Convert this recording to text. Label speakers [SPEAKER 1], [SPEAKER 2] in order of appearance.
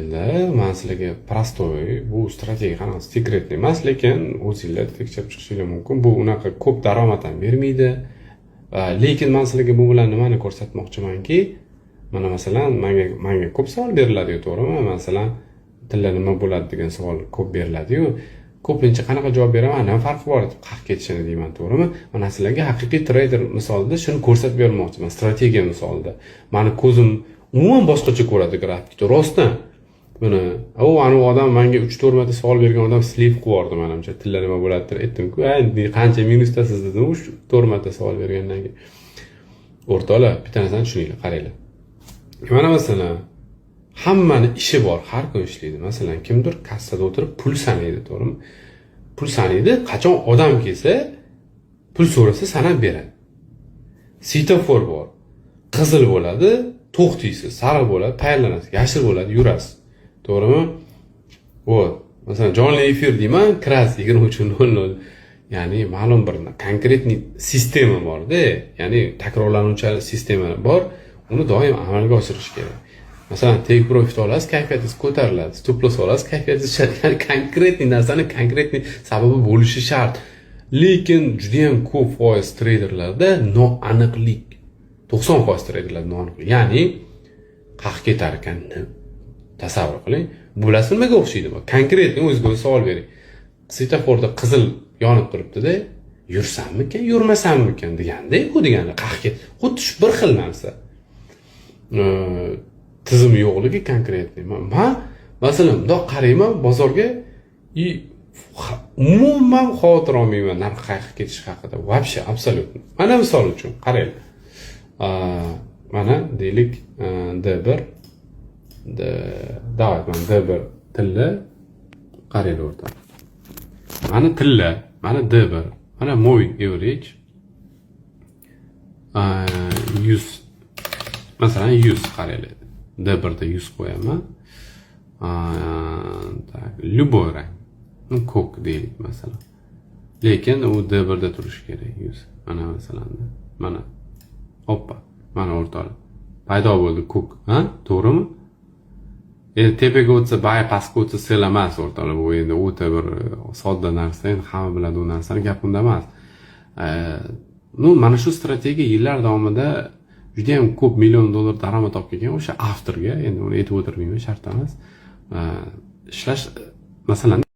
[SPEAKER 1] Men sizlarga prostoy bu strategiya qanaqa sekretli emas, lekin o'zingizlar tekshirib chiqishingiz mumkin. Bu unaqa ko'p daromad ham bermaydi. Lekin men sizlarga bu bilan nimani ko'rsatmoqchimanki, mana masalan menga ko'p savol beriladi, to'g'rimi? Masalan, tilla nima bo'ladi degan savol ko'p beriladi-yu. Ko'pincha qanaqa javob beraman? Nima farqi bor qahq ketishini deyman, to'g'rimi? Mana sizlarga haqiqiy trader misolida shuni ko'rsatib bermoqchiman, strategiya misolida. Meni ko'zim umuman boshqacha ko'radi grafikni, rostdan. Mana anu odam menga 3-4 marta savol bergan odam slip qilib yubordi menimcha. Tilla nima bo'ladi deb aytdim-ku, qancha minusdasiz dedim, 3-4 marta savol bergandan keyin. O'rtoqlar, bitta narsani tushuninglar, qaranglar. Mana masalan, hammani ishi bor, har kun ishlaydi. Masalan, kimdir kassada o'tirib pul sanaydi, to'g'rimi? Pul sanaydi, qachon odam kelsa, pul so'rasa sanab beradi. Svetofor bor. Qizil bo'ladi, to'xtaysiz, sariq bo'ladi, tayyorlanasiz, yashil bo'ladi, yurasiz. To'g'rimi? Вот. Masalan, jonli efir deyman, kirasiz 23:00. Ya'ni ma'lum bir konkretniy sistema bor-da, ya'ni takrorlanuvchi sistema bor. Uni doim amalga oshirish kerak. Masalan, take profit olasiz, kayfiyatingiz ko'tariladi. Stop loss olasiz, kayfiyatingiz tushadi. Ya'ni konkretniy narsani konkretniy sababi bo'lishi shart. Lekin juda ham ko'p foiz treyderlarda noaniqlik. 90% treyderlarda noaniqlik. Ya'ni qahq ketar ekan. Tasavvur qiling. Bularsi nimaga o'xshaydi bu? Konkretniy o'zingizga savol bering. Svetoforda qizil yonib turibdi-da, yursammikan, yurmasammikan deganda-ku degani qahq ket. Xuddi shu bir xil narsa. Tizim yo'qligi konkretniy. Men masalan, bundoq qarayman bozorga umuman xavotir olmayman narx qayerga ketish haqida. Вообще, absolut. Mana misol uchun qaranglar. Mana deylik D1 davlat mana D1 tilla qaranglar o'rtoq. Mana tilla, mana D1, mana moving average 100. Masalan 100 qaranglar. D1 da 100 qo'yaman. Tak, любой rang. Ko'k deylik masalan. Lekin u D1 da turishi kerak 100. Mana masalan, mana. Hoppa, mana o'rtoqlar. Paydo bo'ldi ko'k, ha? To'g'rimi? Endi tepaga o'tsa, bay pastga o'tsa sel emas o'rtoqlar. Bu endi o'ta bir sodda narsa, endi hamma biladi u narsani, gap unda emas. Mana shu strategiya yillar davomida juda ham ko'p million dollar daromad olib kelgan o'sha avtorga, endi uni aytib o'tirmayman, shart emas. Ishlash masalan